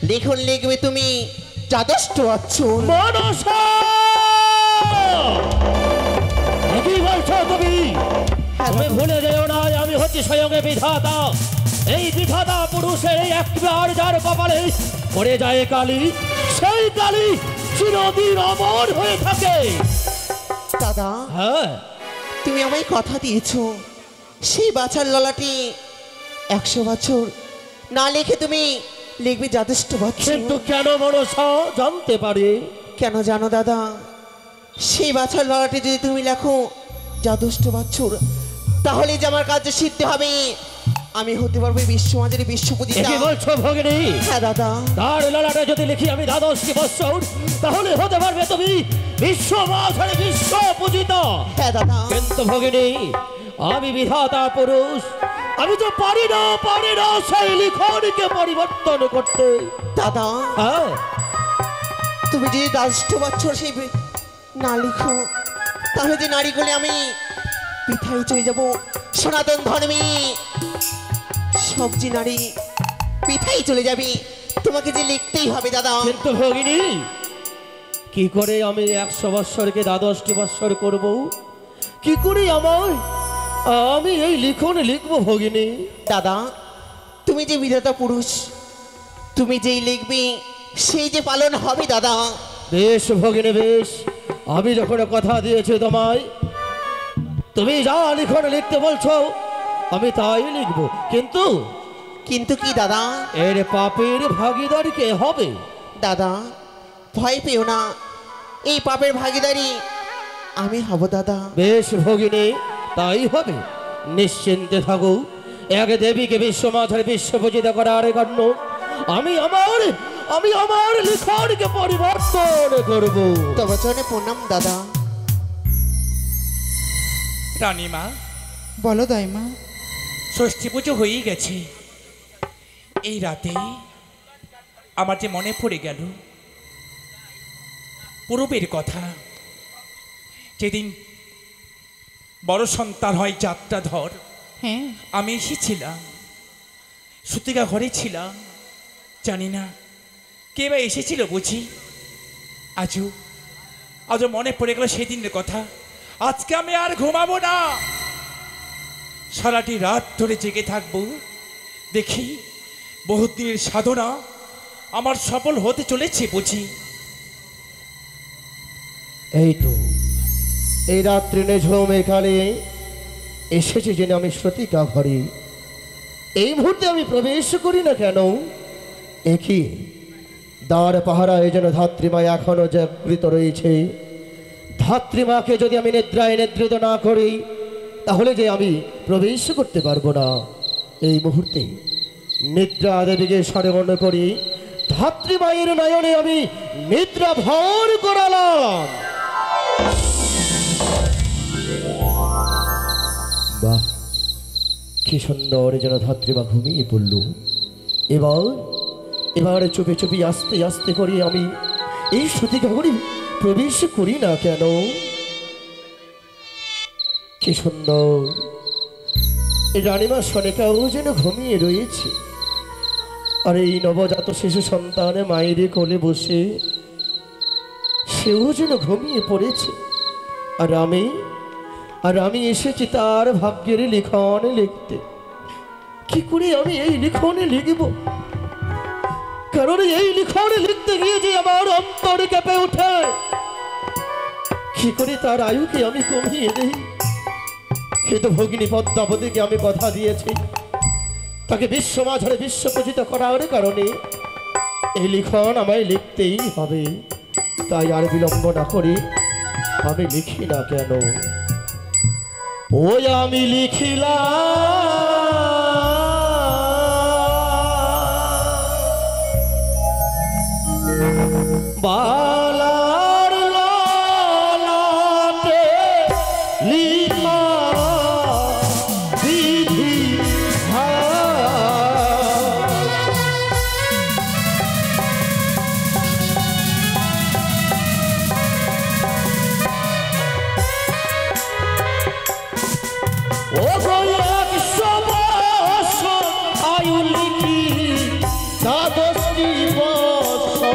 লিখন লিখবে তুমি যথেষ্ট আছো। মনসা কি বলছো তুমি? তুমি ভুলে যেও না আমি হচ্ছি স্বয়ং বিধাতা। এই বিধাতা পুরুষের একবার যার কপালে পড়ে যায় কালি, সেই কালি চিরদিন অমর হয়ে থাকে। দাদা, হ্যাঁ, তুমি আমায় কথা দিয়েছো সেই বাছার ললাটি 100 বছর না লিখে তুমি লিখবে যথেষ্ট বছর। কিন্তু কেন মনসা জানতে পারি? কেন জানো দাদা, সেই বাছার ললাটি যদি তুমি লেখো যথেষ্ট বছর, তাহলে যে আমার কাজে সিদ্ধ হবে, আমি হতে পারবো বিশ্বমাজের বিশ্বপূজিতা। কি বলছো ভগিনী? হ্যাঁ দাদা, তার ললাটে যদি লিখি আমি দ্বাদশটি বৎসর, তাহলে হতে পারবে তুমি বিশ্বমাজের বিশ্বপূজিতা। হ্যাঁ দাদা। কিন্তু ভগিনী, আমি বিধাতা পুরুষ, আমি তো পারি না সেই লিখনকে পরিবর্তন করতে। দাদা, হ্যাঁ, তুমি যদি 10 বছর সেই না লিখো, তাহলে যে নারীগুলি আমি পিঠায় চলে যাব সনাতন ধর্মী সবজি নারী পিঠাই চলে যাবে, তোমাকে যে লিখতেই হবে দাদা। কিন্তু ভগিনী, কি করে আমি 100 বৎসরকে দ্বাদশটি বৎসর করব? কি করে আমি এই লিখন লিখবো ভগিনী? দাদা, তুমি যে বিধাতা পুরুষ, তুমি যেই লিখবে সেই যে পালন হবে দাদা। বেশ ভগিনী বেশ, আমি যখন কথা দিয়েছি তোমায়, তুমি যা লিখন লিখতে বলছো আমি তাই লিখবো। কিন্তু কিন্তু কি দাদা? এর পাপের ভাগীদার কে হবে? দাদা, ভয় পেও না, এই পাপের ভাগীদারি আমি হব দাদা। বেশ ভগিনী, তাই হবে, নিশ্চিন্তে থাকো। এক দেবীকে বিশ্বমাঝারে বিশ্বপূজিত করার জন্য আমি আমার লিখনকে পরিবর্তন করব। তবে চরণে প্রণাম দাদা। রানীমা, বলো দাইমা। ষষ্ঠী পুজো হয়েই গেছে। এই রাতে আমার যে মনে পড়ে গেল পূর্বের কথা, যেদিন বড় সন্তান হয় যাত্রাধর, হ্যাঁ, আমি এসেছিলাম, সুতিকা ঘরে ছিলাম, জানি না কে বা এসেছিল বুঝি। আজও মনে পড়ে গেল সেদিনের কথা। আজকে আমি আর ঘুমাবো না, সারাটি রাত ধরে জেগে থাকবো। দেখি বহুত দিনের সাধনা আমার সফল হতে চলেছে বুঝি। এই তো এই রাত্রি নিঝুম এখানে এসেছে জেনে আমি সতিকা ঘরে এই মুহূর্তে আমি প্রবেশ করি না কেন? একই দ্বার পাহারায় যেন ধাত্রীমা এখনো জাগৃত রয়েছে। ধাত্রীমাকে যদি আমি নিদ্রায় নিদ্রিত না করি, তাহলে যে আমি প্রবেশ করতে পারবো না। এই মুহূর্তে নিদ্রা দেবীকে স্মরণ করি, ধাত্রীমায়ের নয়নে আমি নিদ্রা ভর করালাম। বাহ, কি সুন্দর যেন ধাত্রীমা ঘুমিয়ে পড়ল। এবার চুপে চুপি আস্তে আস্তে করে আমি এই সতিকা ঘরে প্রবেশ করি না কেন? কি সুন্দর রানীমা সনেকাও যেন ঘুমিয়ে রয়েছে, আর এই নবজাত শিশু সন্তান মায়ের কোলে বসে সেও যেন ঘুমিয়ে পড়েছে। আর আমি এসেছি তার ভাগ্যের লিখন লিখতে। কি করে আমি এই লিখনে লিখব? কারণ এই লিখনে লিখতে গিয়ে যে আমার অন্তর কেঁপে ওঠে। কি করে তার আয়ুকে আমি কমিয়ে দিই? কিন্তু ভগিনী পদ্মাবতীকে আমি কথা দিয়েছি, তাকে বিশ্বমাঝারে বিশ্বপূজিত করার কারণে এই লিখন আমায় লিখতেই হবে। তাই আর বিলম্ব না করে আমি লিখি না কেন? ওই আমি লিখিলাম বালার ললাটে লিখা বিধি ও গো 100 বছর আয়ু লিখি দাদা ষষ্ঠী বৎসর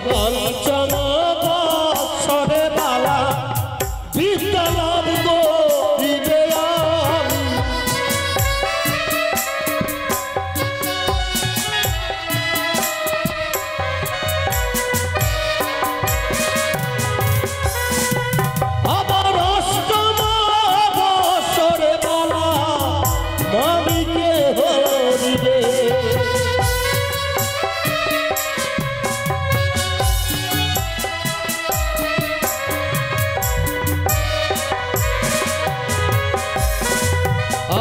পঞ্চম বৎসরে বালা বিদ্যা লাভ করিবে আমি। আবার অষ্টম বৎসরে বালা মামিকে হরিবে।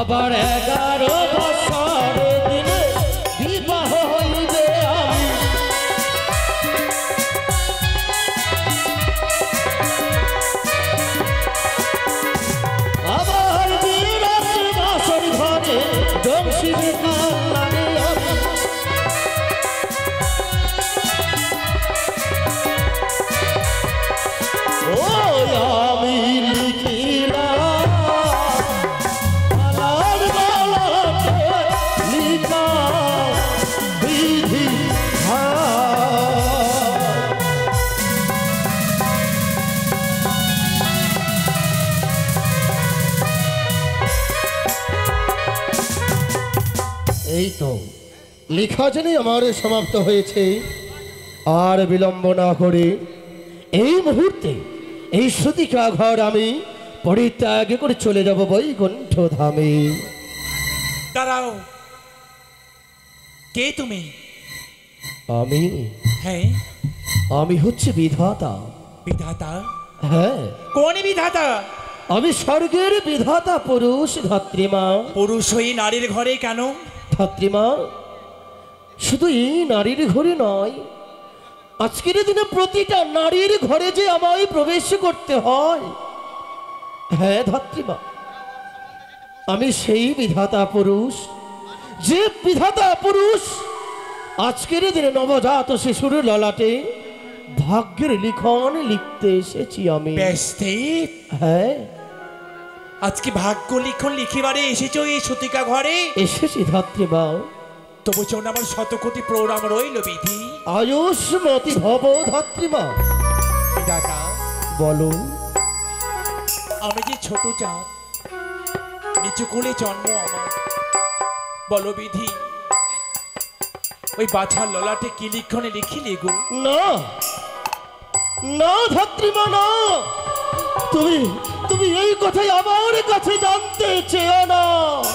আবার 11 বছর দিনে বিবাহ হইবে আমি। আবার বিরাট বাসর ঘরে জমশিবে কান্নারে আমি। ও আমি লিখিলাম বিধি এই তো লেখা জানি আমার সমাপ্ত হয়েছে। আর বিলম্ব না করে এই মুহূর্তে এই শ্রুতিকা ঘর আমি পরিত্যাগ করে চলে যাব বৈকুণ্ঠ ধামে। দাঁড়াও, কে তুমি? আমি হ্যাঁ, আমি হচ্ছে বিধাতা। বিধাতা? হ্যাঁ, কোন বিধাতা? আমি স্বর্গের বিধাতা পুরুষ ধাত্রীমা। পুরুষ হয়ে নারীর ঘরে কেন? ধাত্রীমা, শুধু এই নারীর ঘরে নয়, আজকের দিনে প্রতিটা নারীর ঘরে যে আমায় প্রবেশ করতে হয়। হ্যাঁ ধাত্রীমা, আমি সেই বিধাতা পুরুষ, যে বিধাতা পুরুষ আজকের দিনে নবজাত শিশুর ললাটে ভাগ্যের লিখন লিখতে এসেছি আমি। বেস্তিত, হ্যাঁ, আজকে ভাগ্য লিখন লিখিবারে এসেছো এই সতিকা ঘরে? এসেছি ধাত্রীমা। তবু চোন আমার শতকোটি প্রণাম রইল বিধি। আয়ুষ্মতি ভব ধাত্রীমা। বিধাতা বলুন। আমি যে ছোট জাত, নিচু কোলে জন্ম আমার, বলো বিধি ওই বাছার ললাটে কি লিখনে লিখিলে গো? না না ধাত্রীমা, না, তুমি তুমি এই কথাই আমার কাছে জানতে চেও না।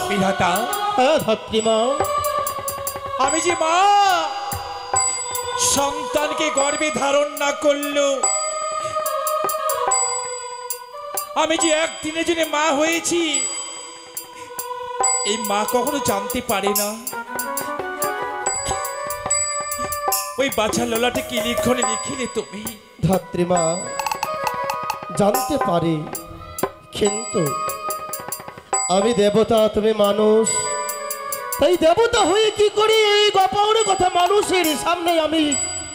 বিধাতা, হ্যাঁ ধাত্রীমা, আমি যে মা সন্তানকে গর্ভে ধারণ না করলো, আমি যে একদিনের জন্য মা হয়েছি, এই মা কখনো জানতে পারে না ওই বাছার ললাটে কি লিখনে লিখিলে তুমি। ধাত্রীমা, জানতে পারি, কিন্তু আমি দেবতা, তুমি মানুষ, তাই দেবতা হয়ে কি করি এই গোপন কথা মানুষের সামনে আমি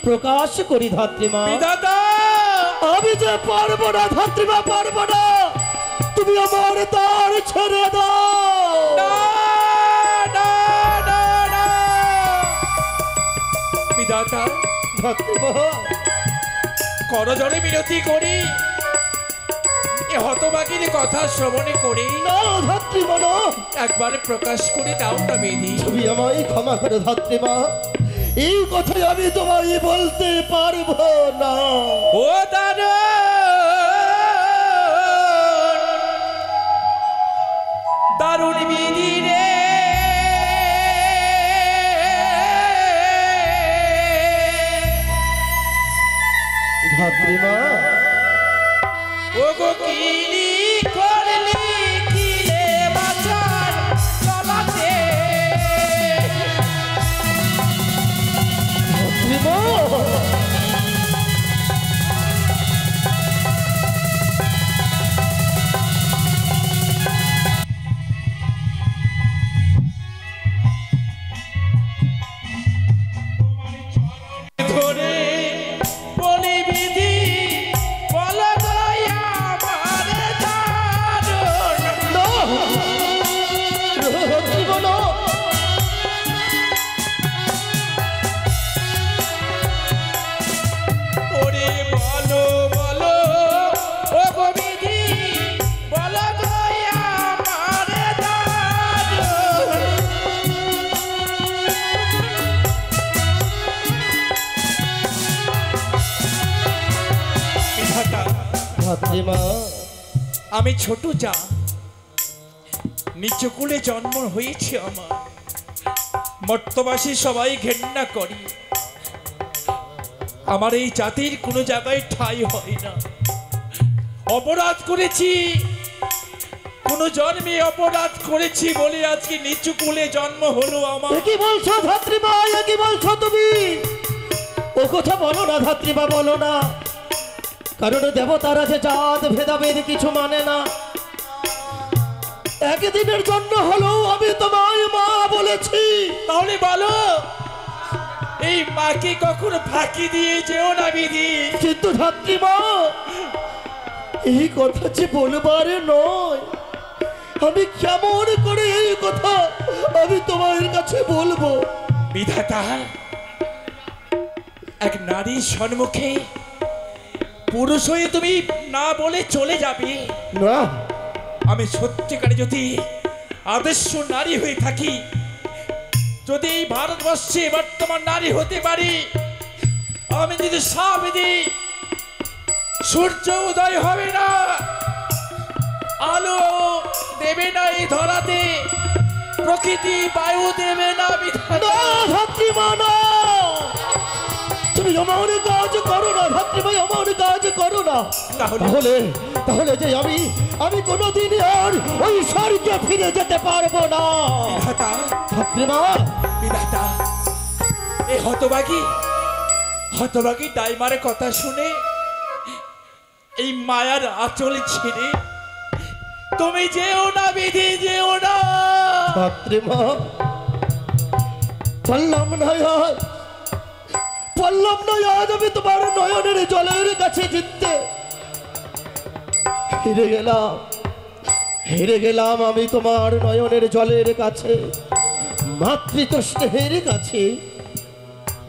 প্রকাশ করি ধাত্রীমা। বিধাতা, আমি যে পারবো না ধাত্রীমা, পারবো না, তুমি আমার দ্বার ছেড়ে দাও। না, না, না, না। বিধাতা, ধাত্রীমা, করজনে বিরতি করি, এ হতবাগির কথা শ্রবণে করি না ধাত্রীমা, না, একবার প্রকাশ করে দাও না বিধি। তুমি আমায় ক্ষমা করে ধাত্রীমা, এই কথাই আমি তোমায় বলতে পারবো না। ও দাদা, দারুণ বিধি রে, ধাত্রীমা, ও গো কিলি করলি কিলে বাঁচার ললাটে, ধাত্রীমা, ধরে ধাত্রীমা, আমি ছোট যা, নিচু কুলে জন্ম হয়েছে আমার। মর্তবাসী সবাই ঘেন্না করি, আমার এই জাতির কোনো জায়গায় ঠাঁই হয় না। অপরাধ করেছি, কোন জন্মে অপরাধ করেছি বলে আজকে নিচু কুলে জন্ম হলো আমার। কি বলছো ধাত্রীমা, কি বলছো তুমি? ও কথা বলো না ধাত্রীমা, বলো না। কারণ দেবতারা যে জাত ভেদাভেদ কিছু মানে না। একদিনের জন্য হলেও আমি তোমায় মা বলেছি। তাহলে বলো, এই মাকে কখনো ফাঁকি দিয়ে যেও না বিধি। কিন্তু ধাত্রীমা, এই কথা যে বলবার নয়। আমি কেমন করে এই কথা আমি তোমার কাছে বলবো? বিধাতা, এক নারীর সম্মুখে পুরুষ হয়ে তুমি না বলে চলে যাবে না। আমি সত্যিকারে যদি আদর্শ নারী হয়ে থাকি, যদি এই ভারতবর্ষে বর্তমান নারী হতে পারি, আমি যদি সাপ দিই, সূর্য উদয় হবে না, আলো দেবে না এই ধরাতে, প্রকৃতি বায়ু দেবে না। না ধাত্রীমা, না, তুমি আমার কাজ করো না ধাত্রীমা, আমার কাজ করো না। তাহলে তাহলে যে আমি কোনোদিন আর ওই স্বর্গে ফিরে যেতে পারবো না ধাত্রীমা। বিধাতা, এই হতভাগী ডাইমারের কথা শুনে এই মায়ার আঁচল ছেড়ে তুমি যেও না বিধি, যেও না। ধাত্রীমা, বললাম না আজ আমি তোমার নয়নের জলের কাছে জিততে হেরে গেলাম আমি তোমার নয়নের জলের কাছে, মাতৃত স্নেহের কাছে।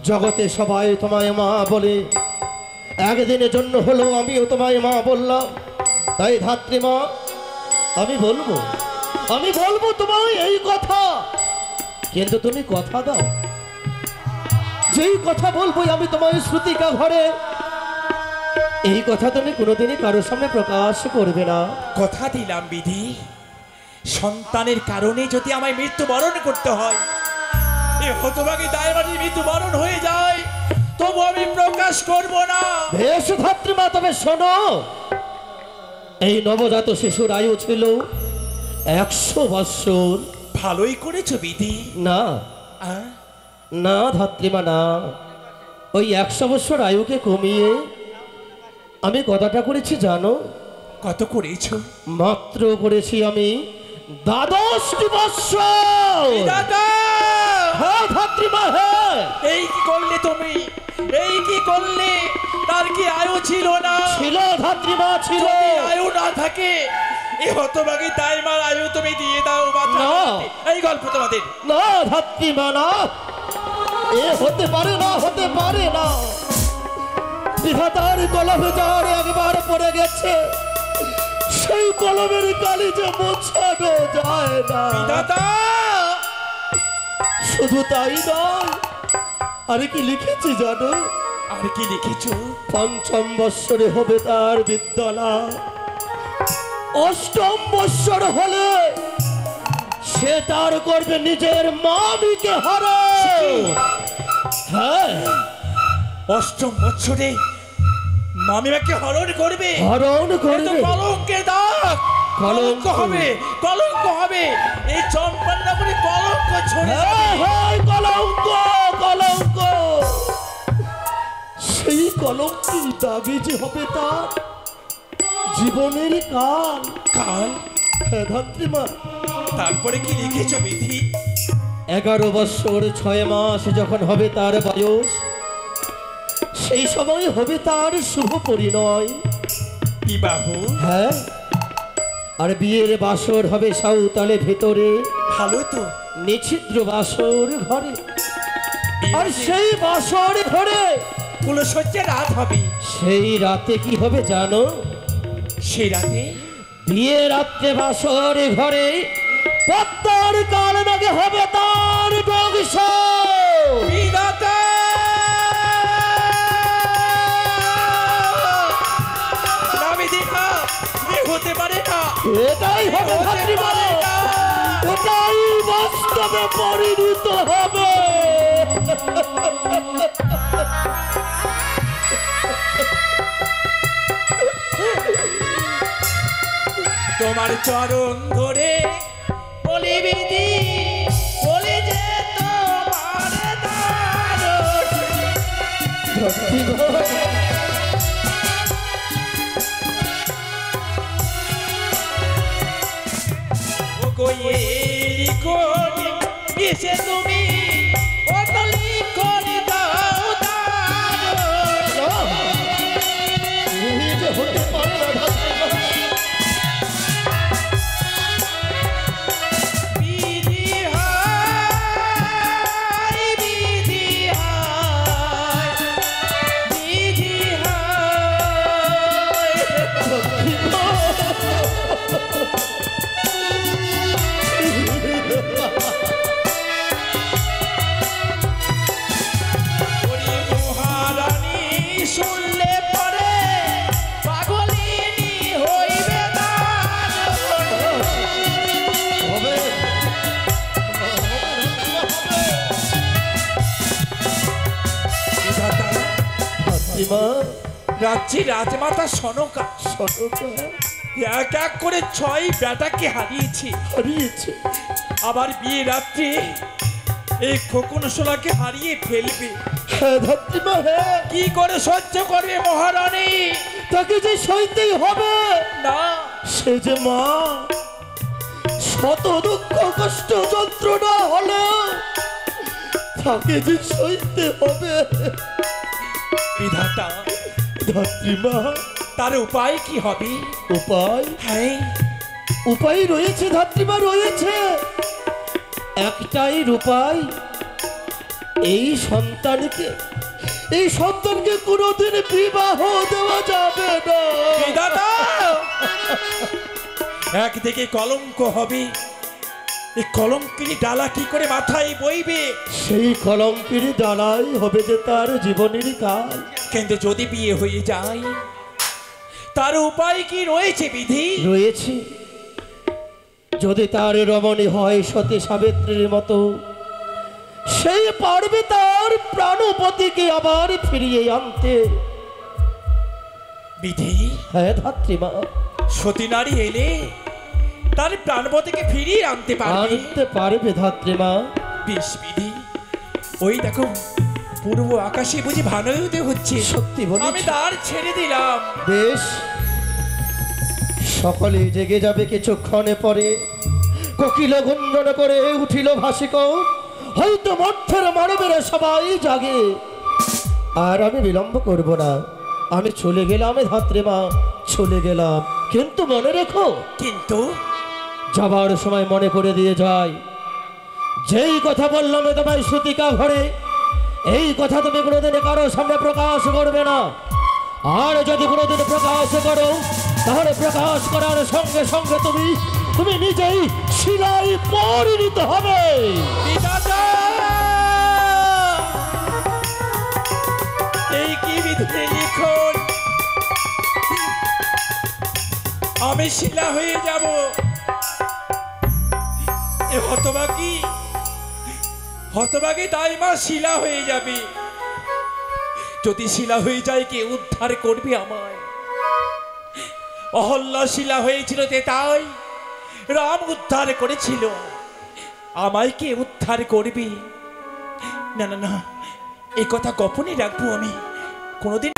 জগতে সবাই তোমায় মা বলে, একদিনের জন্য হলেও আমিও তোমায় মা বললাম। তাই ধাত্রীমা, আমি বলবো তোমায় এই কথা, কিন্তু তুমি কথা দাও, যেই কথা বলবো আমি তোমায় শ্রুতিকা ঘরে, এই কথা তুমি কোনোদিনই কারোর সামনে প্রকাশ করবে না। কথা দিলাম বিধি, সন্তানের কারণে যদি আমায় মৃত্যুবরণ করতে হয়, এই হতভাগী ডাইমারের মৃত্যুবরণ হয়ে যায়, তবু আমি প্রকাশ করব না। বেশ ধাত্রীমা, তবে শোনো, এই নবজাত শিশুর আয়ু ছিল 100 বৎসর। ভালোই করেছো বিধি। না না ধাত্রীমা, না, ওই 100 বৎসর আয়ুকে কমিয়ে আমি কতটা করেছি জানো? কত করেছো? মাত্র করেছি আমি 12টি বৎসর। হ্যাঁ ধাত্রীমা, হ্যাঁ। এই কি করলে তুমি? এই কি করলে? তার কি আয়ু ছিল না? ছিল ধাত্রীমা, ছিল। আয়ু না থাকে, এই হতভাগী ডাইমার আয়ু তুমি দিয়ে দাও। না, এই গল্প তোমাদের না ধাত্রীমা, না, এ হতে পারে না, হতে পারে না। বিধাতার কলমে যার একবার পড়ে গেছে, সেই কলমের কালি যে মোছানো যায় না। বিধাতা, শুধু তাই নয়, আরে কি লিখেছি জানো? আর কি লিখেছো? 5ম বৎসরে হবে তার বিদ্যালয়, 8ম বৎসর হলে সে তার করবে নিজের মামিকে হরণ। হ্যাঁ, 8ম বৎসরে মামিমাকে হরণ করবে। হরণ করবে। কলঙ্কের দাগ, কলঙ্ক হবে, কলঙ্ক হবে। এই চম্পন্নগরে কলঙ্ক ছড়ে যাবে। কলঙ্ক, কলঙ্ক। সেই কলঙ্কের দাগে যে হবে তার জীবনের কাল। কাল? হ্যাঁ ধাত্রীমা। তারপরে কি লিখেছো বিধি? 11 বৎসর 6 মাস যখন হবে তার বয়স, সেই সময় হবে তার শুভ পরিণয়, বিবাহ। হ্যাঁ, আর বিয়ের বাসর হবে সাঁওতালে ভেতরে। ভালো তো, নিছিদ্র বাসর ঘরে। আর সেই বাসর ঘরে কুলসজ্জার রাত হবে। সেই রাতে কি হবে জানো? সেই রাতে বিয়ে রাত্রে বাসর ঘরে পদ্মার কাল নাগে হবে তার বংশ। বিধাতা, না বিধি, হতে পারে না, এটাই হবে হতে ধাত্রীমা, পারে না। এটাই বাস্তবে পরিণত হবে। তোমার চরণ ধরে বলি বিধি, বলি যে তোমার দারুণ। ধাত্রীমা, ও গইয়েরি কোনি মিশে তুমি অতলি করে দাও দারুণ। এই যে হতে পারে না ধাত্রীমা। বিধি হায়, বিধি হায়, বিধি হায়। ওরে মহারানী শুনলে পরে পাগলিনী হইবে দারুণ। হবে। বিধাতা, ধাত্রীমা, রাজ্যে রাজমাতা সনকা সনকা এক এক করে 6 বেটাকে হারিয়েছে, হারিয়েছে। আবার বিয়ে রাত্রে এই খোকন সোনাকে হারিয়ে ফেলবে। হ্যাঁ ধাত্রীমা, হ্যাঁ, কি করে সহ্য করবে মহারানী? তাকে যে সইতেই হবে। না, সে যে মা, শত দুঃখ কষ্ট যন্ত্রণা হলো তাকে যে সইতে হবে। বিধাতা, ধাত্রীমা, তার উপায় কি হবে? উপায়, হ্যাঁ, উপায় রয়েছে ধাত্রীমা, রয়েছে। একটাই উপায়, এই সন্তানকে কোনোদিন বিবাহ দেওয়া যাবে না। বিধাতা, একদিকে কলঙ্ক হবে, এই কলঙ্কিনী ডালা কি করে মাথায় বইবে? সেই কলঙ্কের ডালাই হবে যে তার জীবনের কাল। কিন্তু যদি বিয়ে হয়ে যায়, তার উপায় কি রয়েছে বিধি? রয়েছে। যদি তার রমণী হয় সতী সাবিত্রীর মতো, সেই পারবে তার প্রাণপতিকে আবার ফিরিয়ে আনতে। বিধি, হ্যাঁ ধাত্রীমা, সতী নারী এলে তার প্রাণপতিকে ফিরিয়ে আনতে পারবে। আনতে পারবে ধাত্রীমা। বেশ বিধি, ওই দেখো পূর্ব আকাশে বুঝি ভানুদয় হচ্ছে। সত্যি আমি বলেছি। দ্বার ছেড়ে দিলাম। বেশ, সকলে জেগে যাবে কিছুক্ষণে পরে। কোকিল গুঞ্জন করে উঠিল ভাসিক, হয়তো মধ্যের মানবেরা সবাই জাগে। আর আমি বিলম্ব করব না, আমি চলে গেলাম ধাত্রীমা, চলে গেলাম। কিন্তু মনে রেখো, কিন্তু যাবার সময় মনে করে দিয়ে যায়, যেই কথা বললাম তোমায় সুতিকা ঘরে, এই কথা তুমি কোনোদিন কারো সামনে প্রকাশ করবে না। আর যদি কোনোদিন প্রকাশ করো, তাহলে প্রকাশ করার সঙ্গে সঙ্গে তুমি নিজেই শিলায় পরিণত হবে। বিধাতা, এই কি বিধি লিখন? আমি শিলা হয়ে যাব। এ হতভাগী তাই মা শিলা হয়ে যাবে। যদি শিলা হয়ে যায়, কে উদ্ধার করবে আমায়? অহল্যা শিলা হয়েছিল তাই রাম উদ্ধার করেছিল, আমায় কে উদ্ধার করবে? না না না, এই কথা গোপনে রাখবো আমি, কোনোদিন